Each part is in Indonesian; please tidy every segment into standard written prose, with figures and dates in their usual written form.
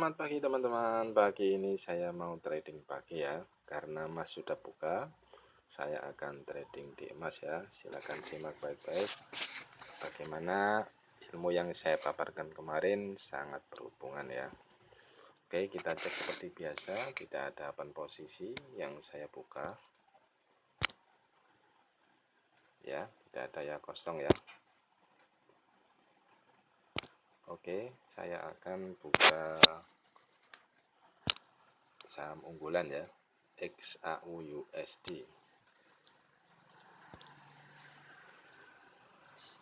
Selamat pagi teman-teman. Pagi ini saya mau trading pagi ya. Karena emas sudah buka, saya akan trading di emas ya. Silahkan simak baik-baik. Bagaimana ilmu yang saya paparkan kemarin sangat berhubungan ya. Oke, kita cek seperti biasa. Tidak ada open posisi yang saya buka. Ya, tidak ada ya, kosong ya. Oke, saya akan buka saham unggulan ya, XAUUSD.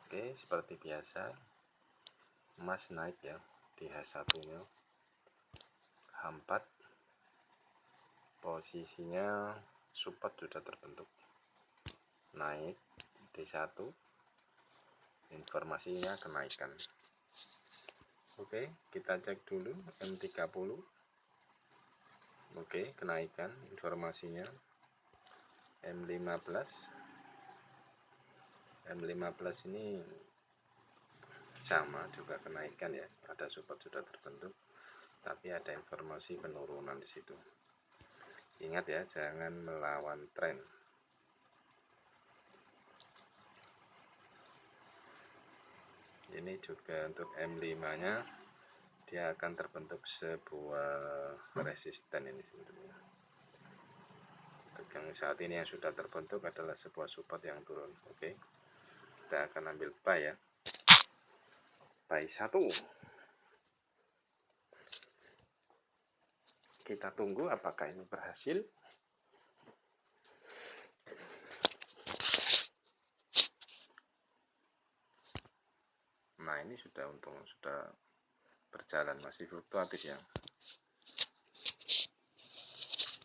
Oke, seperti biasa emas naik ya di H1 nya, H4 posisinya support sudah terbentuk, naik D1, informasinya kenaikan. Oke, kita cek dulu M30. Oke, kenaikan informasinya. M15 ini sama juga kenaikan ya, ada support sudah terbentuk, tapi ada informasi penurunan di situ. Ingat ya, jangan melawan tren. Ini juga untuk M5 nya, dia akan terbentuk sebuah resisten ini sebetulnya. Untuk yang saat ini yang sudah terbentuk adalah sebuah support yang turun. Oke, kita akan ambil buy ya, buy 1. Kita tunggu apakah ini berhasil. Nah, ini sudah untung, sudah berjalan, masih fluktuatif ya.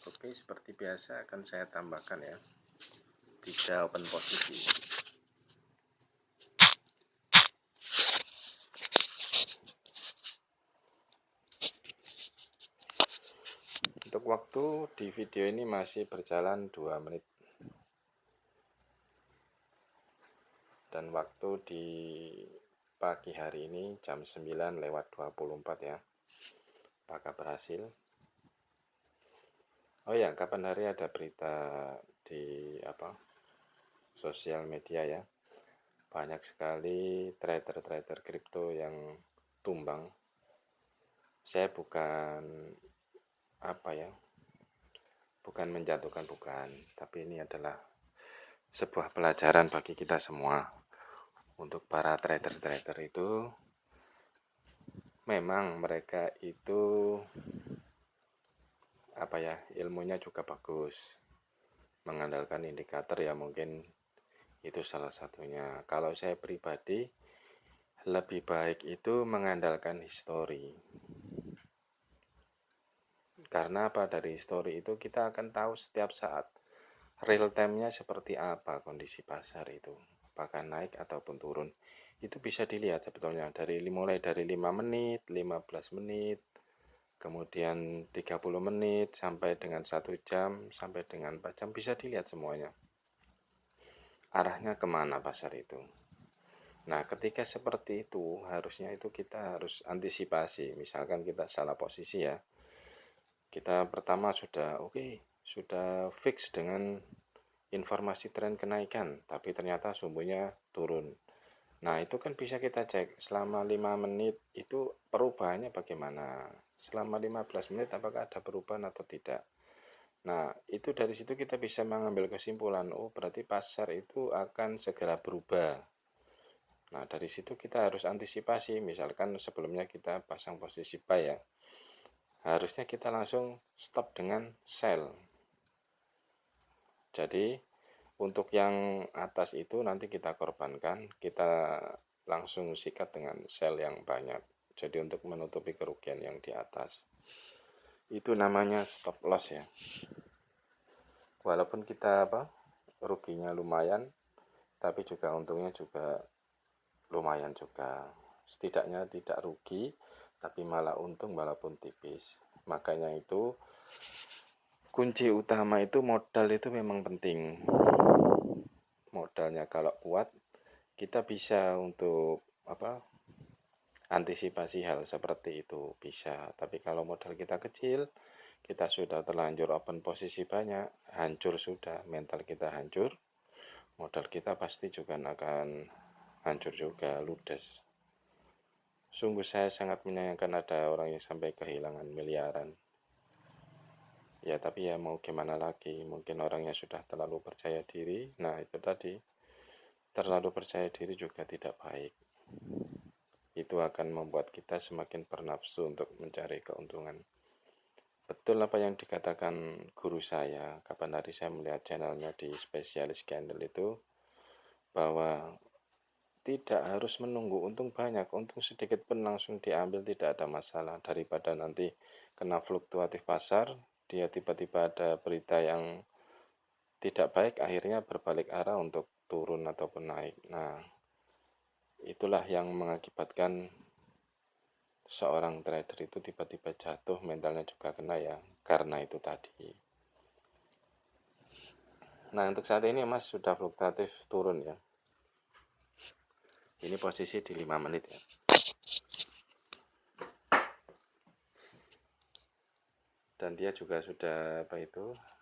Oke, seperti biasa akan saya tambahkan ya 3 open posisi. Untuk waktu di video ini masih berjalan 2 menit. Dan waktu di pagi hari ini jam 9:24 ya. Apakah berhasil? Oh ya, kapan hari ada berita di sosial media ya. Banyak sekali trader-trader kripto yang tumbang. Saya bukan bukan menjatuhkan, bukan, tapi ini adalah sebuah pelajaran bagi kita semua. Untuk para trader-trader itu, memang mereka itu ilmunya juga bagus, mengandalkan indikator ya, mungkin itu salah satunya. Kalau saya pribadi lebih baik itu mengandalkan histori. Karena apa? Dari histori itu kita akan tahu setiap saat real time-nya seperti apa kondisi pasar itu, apakah naik ataupun turun. Itu bisa dilihat sebetulnya mulai dari 5 menit, 15 menit, kemudian 30 menit, sampai dengan 1 jam, sampai dengan 4 jam, bisa dilihat semuanya. Arahnya kemana pasar itu. Nah, ketika seperti itu, harusnya itu kita harus antisipasi. Misalkan kita salah posisi ya, kita pertama sudah sudah fix dengan informasi tren kenaikan, tapi ternyata sumbernya turun. Nah, itu kan bisa kita cek selama 5 menit itu perubahannya bagaimana. Selama 15 menit apakah ada perubahan atau tidak. Nah, itu dari situ kita bisa mengambil kesimpulan, oh berarti pasar itu akan segera berubah. Nah, dari situ kita harus antisipasi. Misalkan sebelumnya kita pasang posisi buy ya, harusnya kita langsung stop dengan sell. Jadi untuk yang atas itu nanti kita korbankan, kita langsung sikat dengan sell yang banyak. Jadi untuk menutupi kerugian yang di atas. Itu namanya stop loss ya. Walaupun kita ruginya lumayan, tapi juga untungnya juga lumayan juga. Setidaknya tidak rugi, tapi malah untung walaupun tipis. Makanya itu kunci utama itu modal itu memang penting. Modalnya kalau kuat, kita bisa untuk antisipasi hal seperti itu bisa. Tapi kalau modal kita kecil, kita sudah terlanjur open posisi banyak, hancur sudah, mental kita hancur, modal kita pasti juga akan hancur juga, ludes. Sungguh saya sangat menyayangkan ada orang yang sampai kehilangan miliaran. Ya tapi ya mau gimana lagi, mungkin orangnya sudah terlalu percaya diri. Nah itu tadi, terlalu percaya diri juga tidak baik. Itu akan membuat kita semakin bernafsu untuk mencari keuntungan. Betul apa yang dikatakan guru saya, kapan hari saya melihat channelnya di Spesialis Candle itu, bahwa tidak harus menunggu untung banyak, untung sedikit pun langsung diambil, tidak ada masalah. Daripada nanti kena fluktuatif pasar, dia tiba-tiba ada berita yang tidak baik, akhirnya berbalik arah untuk turun ataupun naik. Nah, itulah yang mengakibatkan seorang trader itu tiba-tiba jatuh, mentalnya juga kena ya, karena itu tadi. Nah, untuk saat ini Mas sudah fluktuatif turun ya. Ini posisi di 5 menit ya. Dan dia juga sudah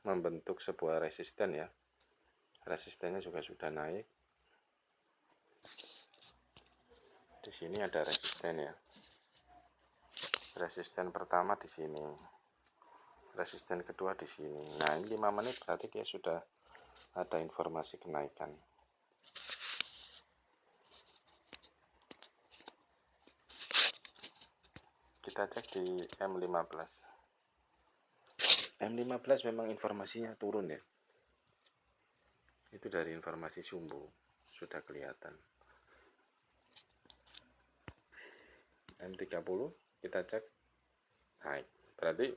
membentuk sebuah resisten ya. Resistennya juga sudah naik. Di sini ada resisten ya. Resisten pertama di sini. Resisten kedua di sini. Nah, ini 5 menit berarti dia sudah ada informasi kenaikan. Kita cek di M15. M15 memang informasinya turun ya. Itu dari informasi sumbu sudah kelihatan. M30 kita cek naik. Berarti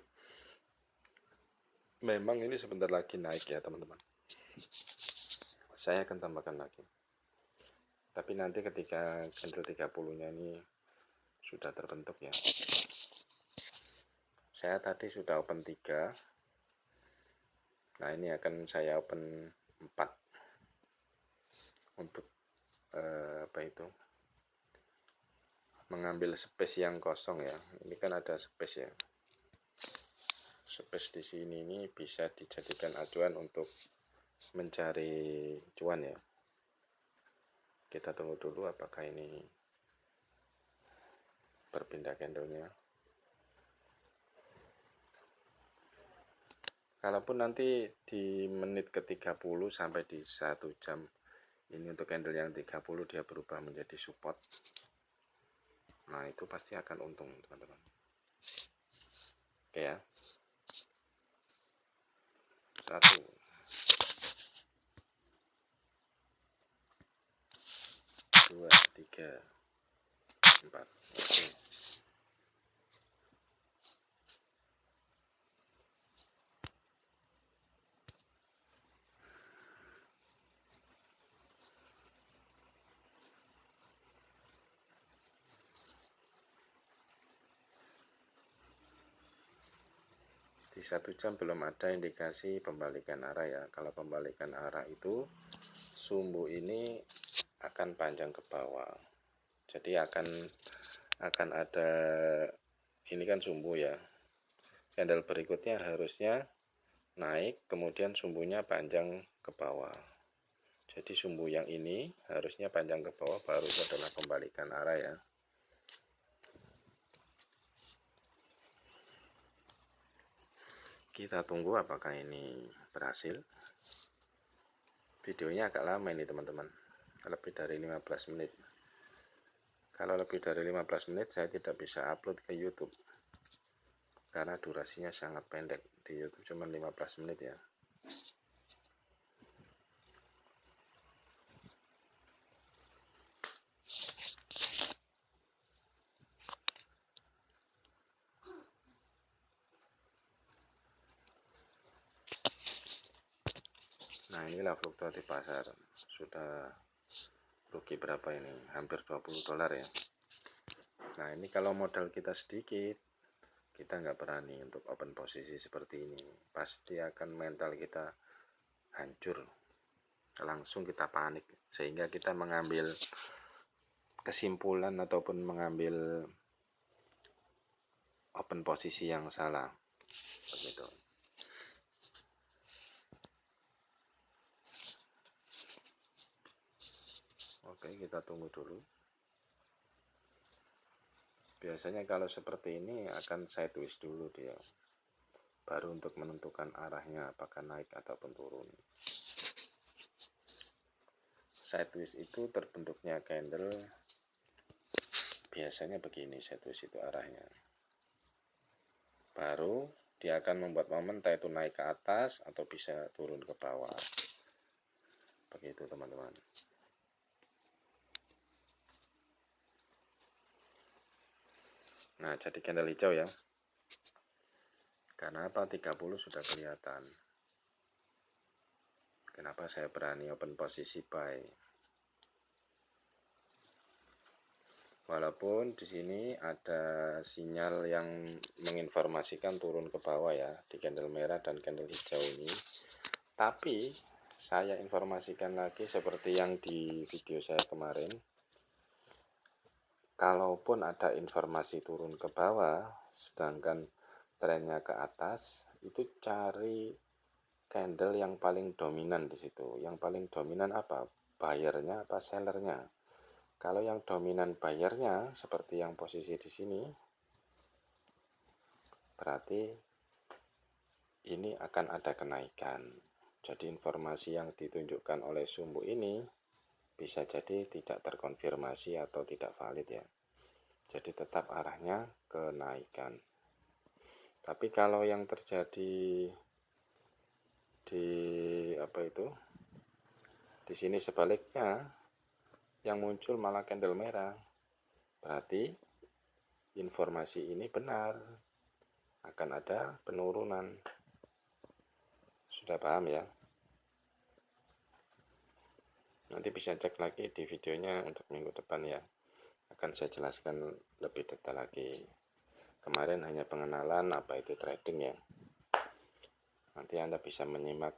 memang ini sebentar lagi naik ya teman-teman. Saya akan tambahkan lagi. Tapi nanti ketika candle 30-nya ini sudah terbentuk ya. Saya tadi sudah open 3. Nah, ini akan saya open 4 untuk mengambil space yang kosong ya. Ini kan ada space ya. Space di sini ini bisa dijadikan acuan untuk mencari cuan ya. Kita tunggu dulu apakah ini berpindah candlenya. Kalaupun nanti di menit ke 30 sampai di 1 jam ini untuk candle yang 30 dia berubah menjadi support, nah itu pasti akan untung teman-teman. Oke ya. 1 2 3 4. Oke. Di 1 jam belum ada indikasi pembalikan arah ya. Kalau pembalikan arah itu sumbu ini akan panjang ke bawah. Jadi akan ada, ini kan sumbu ya. Candle berikutnya harusnya naik, kemudian sumbunya panjang ke bawah. Jadi sumbu yang ini harusnya panjang ke bawah, baru itu adalah pembalikan arah ya. Kita tunggu apakah ini berhasil. Videonya agak lama ini teman-teman, lebih dari 15 menit. Kalau lebih dari 15 menit saya tidak bisa upload ke YouTube karena durasinya sangat pendek. Di YouTube cuma 15 menit ya. Nah, inilah fluktuatif pasar. Sudah rugi berapa ini? Hampir 20 dolar ya. Nah, ini kalau modal kita sedikit, kita nggak berani untuk open posisi seperti ini. Pasti akan mental kita hancur. Langsung kita panik. Sehingga kita mengambil kesimpulan ataupun mengambil open posisi yang salah, begitu. Oke, kita tunggu dulu. Biasanya kalau seperti ini akan sideways dulu dia, baru untuk menentukan arahnya apakah naik ataupun turun. Sideways itu terbentuknya candle biasanya begini, sideways itu arahnya. Baru dia akan membuat momen entah itu naik ke atas atau bisa turun ke bawah. Begitu teman-teman. Nah, jadi candle hijau ya. Karena apa? 30 sudah kelihatan. Kenapa saya berani open posisi buy? Walaupun di sini ada sinyal yang menginformasikan turun ke bawah ya di candle merah dan candle hijau ini. Tapi saya informasikan lagi seperti yang di video saya kemarin. Kalaupun ada informasi turun ke bawah, sedangkan trennya ke atas, itu cari candle yang paling dominan di situ. Yang paling dominan apa? Buyernya apa sellernya? Kalau yang dominan buyernya seperti yang posisi di sini, berarti ini akan ada kenaikan. Jadi informasi yang ditunjukkan oleh sumbu ini bisa jadi tidak terkonfirmasi atau tidak valid ya. Jadi tetap arahnya kenaikan. Tapi kalau yang terjadi di apa itu? Di sini sebaliknya yang muncul malah candle merah. Berarti informasi ini benar. Akan ada penurunan. Sudah paham ya? Nanti bisa cek lagi di videonya untuk minggu depan ya. Akan saya jelaskan lebih detail lagi. Kemarin hanya pengenalan apa itu trading ya. Nanti Anda bisa menyimak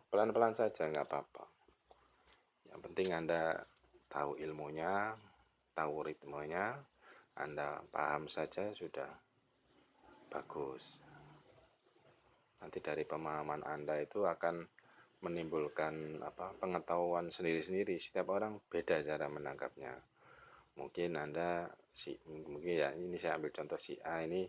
pelan-pelan saja, nggak apa-apa. Yang penting Anda tahu ilmunya, tahu ritmenya, Anda paham saja sudah bagus. Nanti dari pemahaman Anda itu akan menimbulkan pengetahuan sendiri-sendiri. Setiap orang beda cara menangkapnya. Mungkin Anda mungkin ya, ini saya ambil contoh si A ini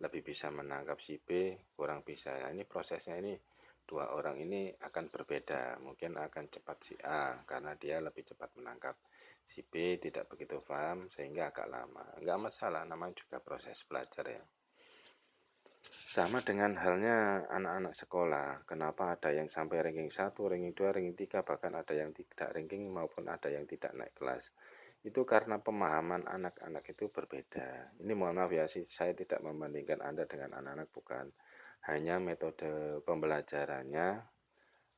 lebih bisa menangkap si B, kurang bisa. Nah, ini prosesnya ini dua orang ini akan berbeda. Mungkin akan cepat si A karena dia lebih cepat menangkap. Si B tidak begitu paham sehingga agak lama. Enggak masalah, namanya juga proses belajar ya. Sama dengan halnya anak-anak sekolah. Kenapa ada yang sampai ranking 1, ranking 2, ranking 3, bahkan ada yang tidak ranking maupun ada yang tidak naik kelas. Itu karena pemahaman anak-anak itu berbeda. Ini mohon maaf ya, saya tidak membandingkan Anda dengan anak-anak, bukan. Hanya metode pembelajarannya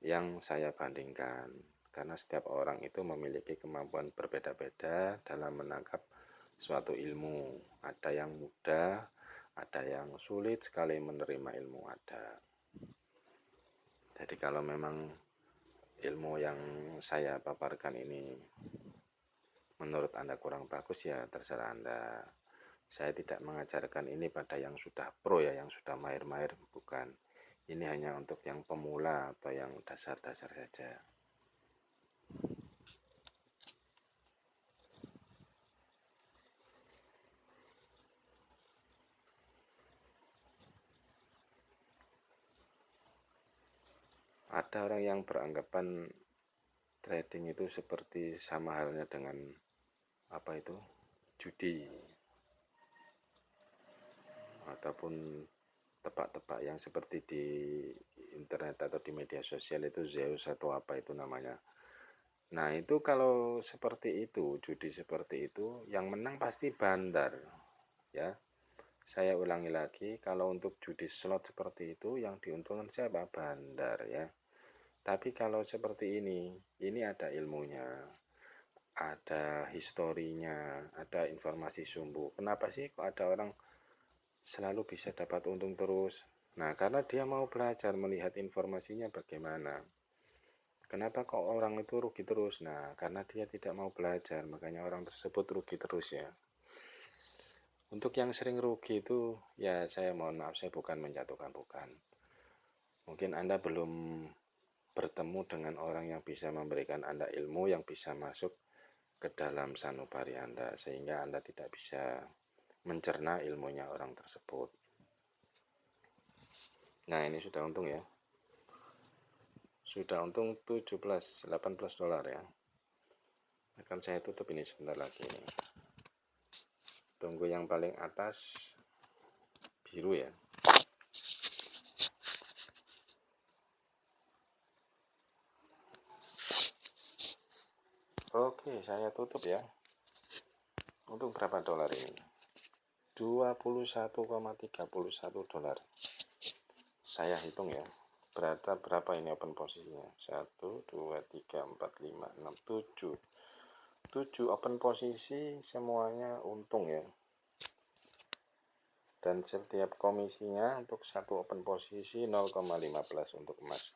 yang saya bandingkan. Karena setiap orang itu memiliki kemampuan berbeda-beda dalam menangkap suatu ilmu. Ada yang mudah, ada yang sulit sekali menerima ilmu ada. Jadi kalau memang ilmu yang saya paparkan ini menurut Anda kurang bagus ya terserah Anda. Saya tidak mengajarkan ini pada yang sudah pro ya, yang sudah mahir-mahir, bukan. Ini hanya untuk yang pemula atau yang dasar-dasar saja. Ada orang yang beranggapan trading itu seperti sama halnya dengan judi ataupun tebak-tebak yang seperti di internet atau di media sosial itu Zeus atau apa itu namanya. Nah itu kalau seperti itu, judi seperti itu, yang menang pasti bandar ya. Saya ulangi lagi, kalau untuk judi slot seperti itu yang diuntungkan siapa? Bandar ya. Tapi kalau seperti ini ada ilmunya, ada historinya, ada informasi sumbu. Kenapa sih kok ada orang selalu bisa dapat untung terus? Nah, karena dia mau belajar melihat informasinya bagaimana. Kenapa kok orang itu rugi terus? Nah, karena dia tidak mau belajar, makanya orang tersebut rugi terus ya. Untuk yang sering rugi itu, ya saya mohon maaf, saya bukan menjatuhkan, bukan. Mungkin Anda belum bertemu dengan orang yang bisa memberikan Anda ilmu, yang bisa masuk ke dalam sanubari Anda, sehingga Anda tidak bisa mencerna ilmunya orang tersebut. Nah, ini sudah untung ya. Sudah untung 18 dolar ya. Akan saya tutup ini sebentar lagi ini. Tunggu yang paling atas biru ya. Oke, saya tutup ya. Untuk berapa dolar ini? 21,31 dolar. Saya hitung ya. Berapa ini open posisinya? 1, 2, 3, 4, 5, 6, 7. 7 open posisi semuanya untung ya. Dan setiap komisinya untuk satu open posisi 0,15 untuk emas.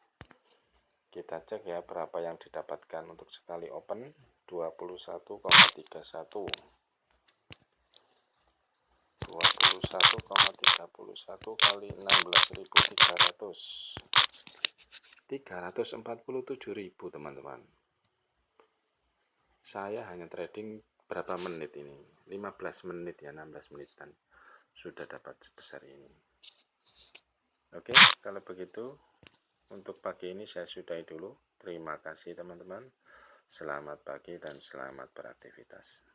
Kita cek ya berapa yang didapatkan untuk sekali open. 21,31 kali 16.300, 347.000 teman-teman. Saya hanya trading berapa menit ini, 15 menit ya, 16 menitan sudah dapat sebesar ini. Oke, kalau begitu untuk pagi ini saya sudahi dulu. Terima kasih teman-teman. Selamat pagi dan selamat beraktivitas.